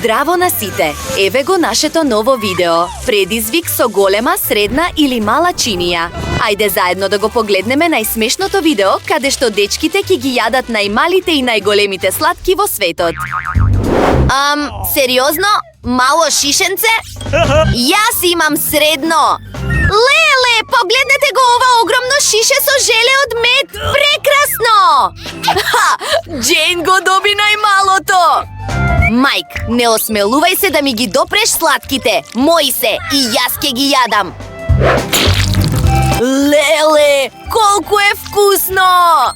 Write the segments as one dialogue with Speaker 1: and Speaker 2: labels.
Speaker 1: Здраво на сите! Еве го нашето ново видео. Предизвик со голема, средна или мала чинија. Ајде заедно да го погледнеме најсмешното видео каде што дечките ќе ги јадат најмалите и најголемите сладки во светот. Сериозно? Мало шишенце? Јас имам средно. Леле, погледнете го ова огромно шише со желе од мед. Прекрасно! Джейн го доби најмалото. Мајк, не осмелувај се да ми ги допреш сладките. Мои се и јас ќе ги јадам. Леле, колку е вкусно!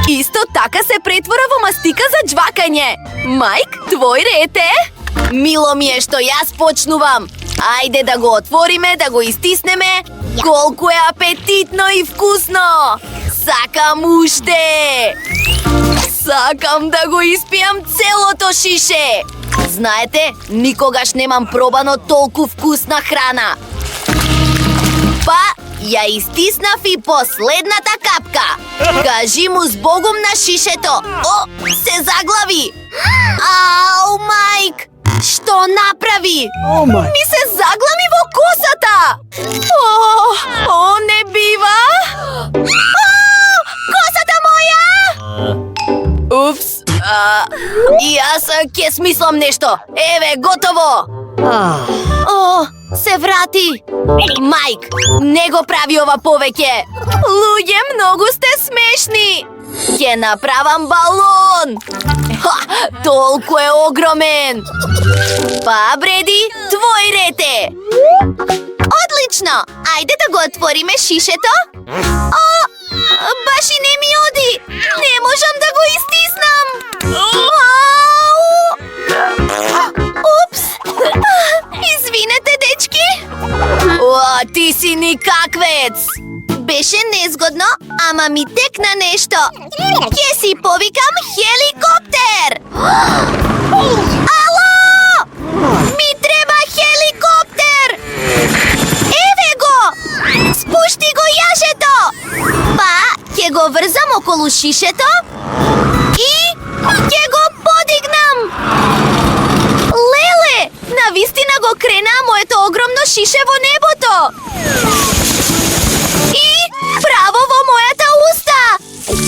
Speaker 1: Исто така се претвора во мастика за џвакање. Мајк, твој ред е? Мило ми е што јас почнувам. Ајде да го отвориме, да го истиснеме. Колку е апетитно и вкусно! Сакам уште! Сакам да го испијам целото шише! Знаете, никогаш немам пробано толку вкусна храна. Па, ја истиснав и последната капка. Кажи му збогум на шишето. О, се заглави! Ау, мајк! Што направи? Ми се заглами во косата! О, не бива! Косата моја! Упс! Јас ќе смислам нешто. Еве, готово! О, се врати! Мајк, не го прави ова повеќе! Луѓе, многу сте смешни! Ќе направам балон! Толку е огромен! Па, Бреди, твој ред е! Одлично! Ајде да го отвориме шишето! О, баш и не ми оди! Не можам да го истиснам! Упс! Извинете, дечки! О, ти си никаквец! Беше незгодно, ама ми текна нешто. Ќе си повикам хеликоптер! Ало! Ми треба хеликоптер! Еве го! Спушти го јажето! Па, ќе го врзам околу шишето и ќе го подигнам! Леле! Навистина го крена моето огромно шише во небото! И право во мојата уста!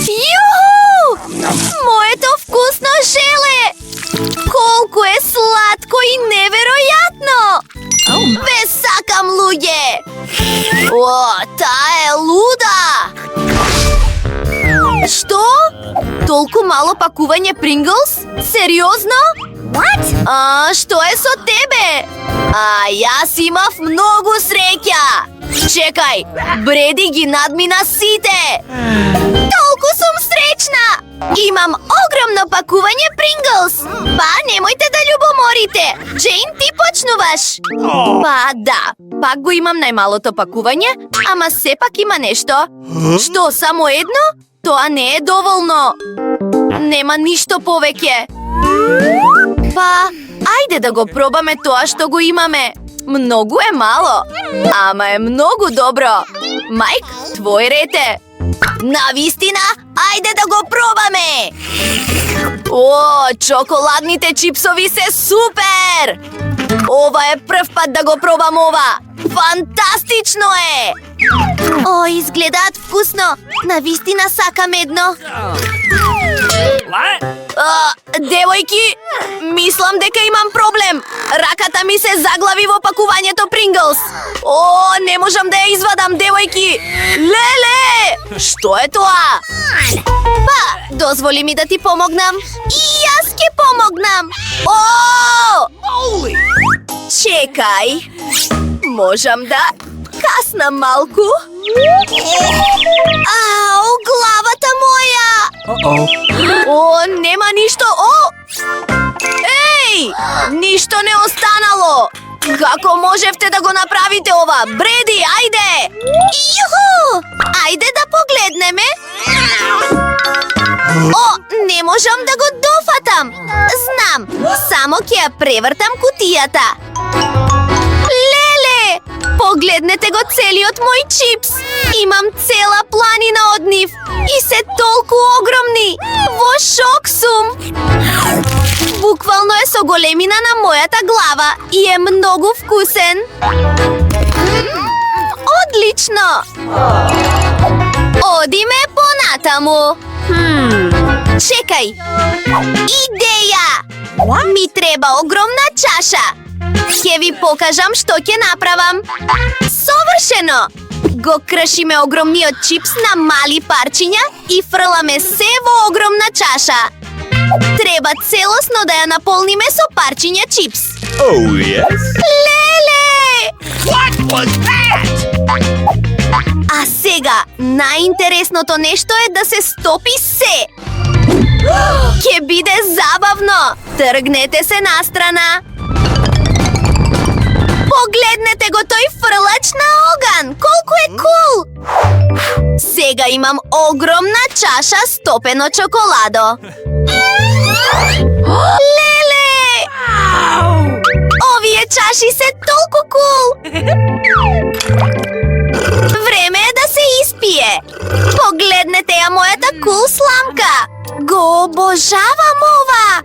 Speaker 1: Јуху! Моето вкусно желе! Колку е сладко и неверојатно! Ве сакам, луѓе! О, таа е луда! Што? Толку мало пакување Принглс? Сериозно? What? Што е со тебе? Јас имав многу среќа! Чекај, Бреди ги надмина сите! Толку сум среќна! Имам огромно пакување Принглс! Па, немојте да љубоморите! Джейн, ти почнуваш! Па, да, пак го имам најмалото пакување, ама сепак има нешто. Што, само едно? Тоа не е доволно! Нема ништо повеќе! Па, ајде да го пробаме тоа што го имаме! Многу е мало, ама е многу добро. Мајк, твој ред е. Навистина, ајде да го пробаме. О, чоколадните чипсови се супер! Ова е прв пат да го пробам ова. Фантастично е! О, изгледаат вкусно. Навистина сакам едно. Девојки, мислам дека имам проблем. Раката ми се заглави во пакувањето Принглс. О, не можам да ја извадам, девојки. Леле! Што е тоа? Па, дозволи ми да ти помогнам. И јас ќе помогнам. О! Чекај. Можам да каснам малку? Ау, главата моја! О, нема ништо. О! Еј! Ништо не останало! Како можевте да го направите ова? Бреди, ајде! Јуху! Ајде да погледнеме. О, не можам да го дофатам. Знам, само ќе ја превртам кутијата. Леле! Погледнете го целиот мој чипс. Имам цела планина од нив и се толку огромни. Во шок сум. Буквално е со големина на мојата глава и е многу вкусен. Одлично! Одиме понатаму. Чекај. Идеја! Ми треба огромна чаша. Ќе ви покажам што ќе направам. Совршено! Го кршиме огромниот чипс на мали парчиња и фрламе се во огромна чаша. Треба целосно да ја наполниме со парчиња чипс.
Speaker 2: Oh, yes?
Speaker 1: Леле!
Speaker 2: What was that?
Speaker 1: А сега, најинтересното нешто е да се стопи се. Ке биде забавно. Тргнете се настрана. Погледнете го тој фрлач на оган. Колку е кул! Сега имам огромна чаша стопено чоколадо. Леле! Овие чаши се толку кул! Време е да се испие. Погледнете ја мојата кул сламка. Го обожавам ова.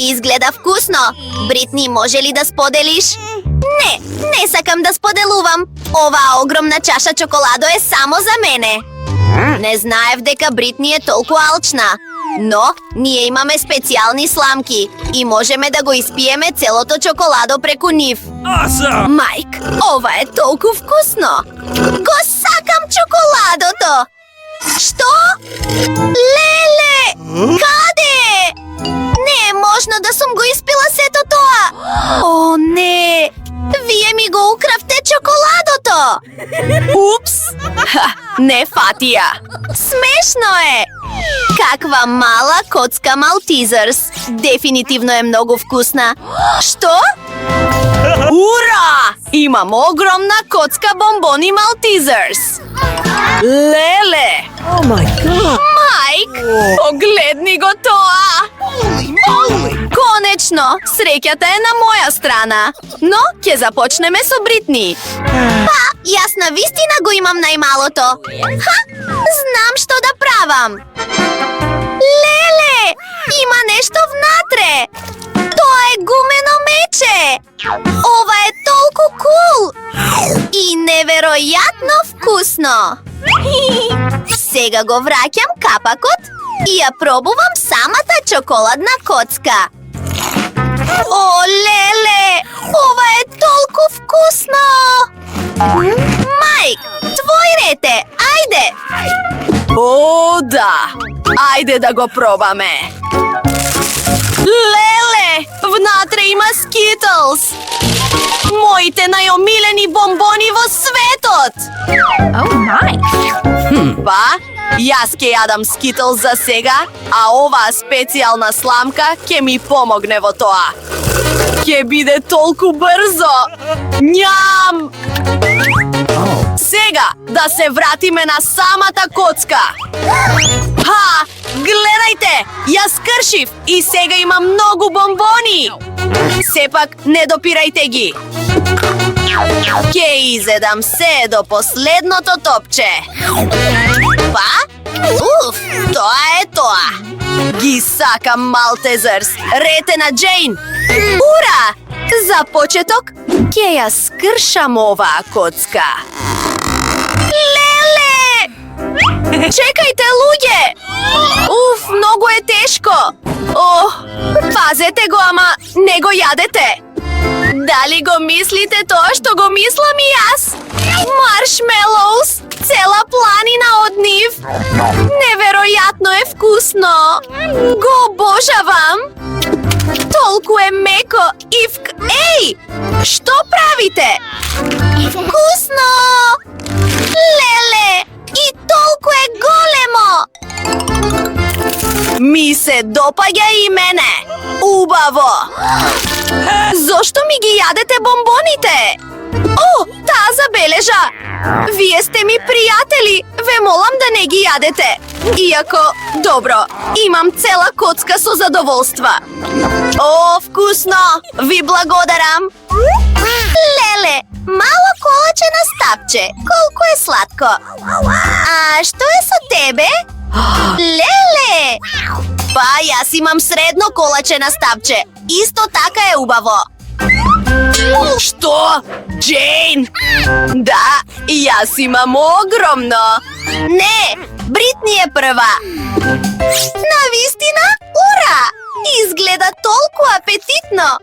Speaker 1: Изгледа вкусно. Бритни, може ли да споделиш? Не сакам да споделувам. Оваа огромна чаша чоколадо е само за мене. Не знаев дека Бритни е толку алчна. Но ние имаме специјални сламки и можеме да го испиеме целото чоколадо преку нив.
Speaker 2: Awesome!
Speaker 1: Майк, ова е толку вкусно. Го сакам чоколадото. Што? Леле! Каде? Не е можно да сум го испила сето тоа. О, не! Вие ми го укравте чоколадото. Упс! Ха, не фатија. Смешно е. Каква мала коцка Малтизерс. Дефинитивно е многу вкусна. Што? Ура! Имам огромна коцка бомбони Малтизерс. Леле!
Speaker 2: Oh my god!
Speaker 1: Майк, погледни го тоа! Конечно, среќата е на моја страна. Но ќе започнеме со Бритни. Па, јас на вистина го имам најмалото. Ха, знам што да правам. Леле, има нешто внатре. Тоа е гумено мече. Ова е толку кул. И неверојатно вкусно. Сега го враќам капакот и ја пробувам самата чоколадна коцка. О, леле! Ова е толку вкусно! Майк, твој ред е, ајде! О, да! Ајде да го пробаме! Леле! Внатре има Скитлс! Моите најомилени бомбони во светот!
Speaker 3: Oh my!
Speaker 1: Па, јас ќе јадам Скитлс за сега, а оваа специјална сламка ќе ми помогне во тоа. Ќе биде толку брзо! Њам! Сега да се вратиме на самата коцка. Ха! Гледајте! Јас скршив и сега имам многу бомбони! Сепак, не допирајте ги! Ќе изедам се до последното топче. Па? Уф, тоа е тоа. Ги сакам Малтезерс. Рете на Джейн. Ура! За почеток, ќе ја скршам оваа коцка. Леле! Чекајте, луѓе! Уф, многу е тешко. Ох, пазете го, ама не го јадете. Дали го мислите тоа што го мислам и јас? Маршмелоус, цела планина од нив. Неверојатно е вкусно. Го обожавам. Толку е меко и Еј! Што правите? Вкусно! Леле! И толку е големо! Ми се допаѓа и мене. Убаво! Зошто ми ги јадете бомбоните? О, таа забележа! Вие сте ми пријатели, ве молам да не ги јадете. Иако, добро, имам цела коцка со задоволства. О, вкусно! Ви благодарам! Леле, Мало колаче на стапче. Колку е сладко. А што е со тебе? Леле! Па, јас имам средно колаче на стапче. Исто така е убаво. Што? Джейн? Да, јас имам огромно. Не, Бритни е прва. Навистина? Ура! Изгледа толку апетитно.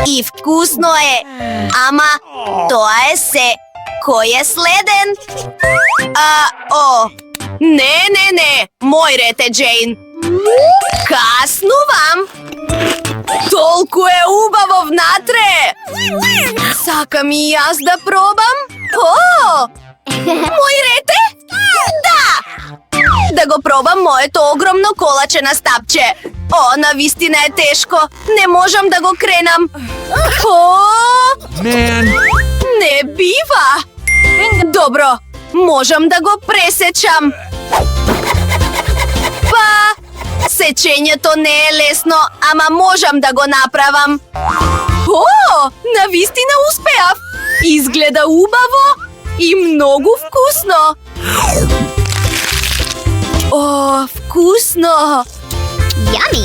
Speaker 1: И вкусно е. Ама, тоа е се. Кој е следен? Не. Мој ред е, Джейн. Каснувам. Толку е убаво внатре. Сакам и јас да пробам. Мој ред е? Да! Да го пробам моето огромно колаче на стапче. Навистина е тешко. Не можам да го кренам.
Speaker 2: Man.
Speaker 1: Не бива. Добро, можам да го пресечам. Па, сечењето не е лесно, ама можам да го направам. Навистина успеав. Изгледа убаво и многу вкусно. Вкусно. Јами.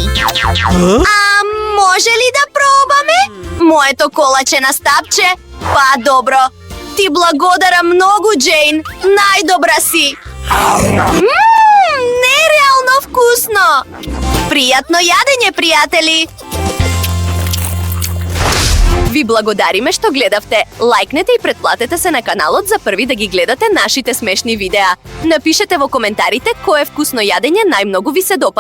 Speaker 1: Може ли да пробаме? Моето колаче на стапче? Па добро. Ти благодарам многу, Джейн. Најдобра си. Нереално вкусно. Пријатно јадење, пријатели. Ви благодариме што гледавте. Лајкнете и претплатете се на каналот за први да ги гледате нашите смешни видеа. Напишете во коментарите кое вкусно јадење најмногу ви се допадна.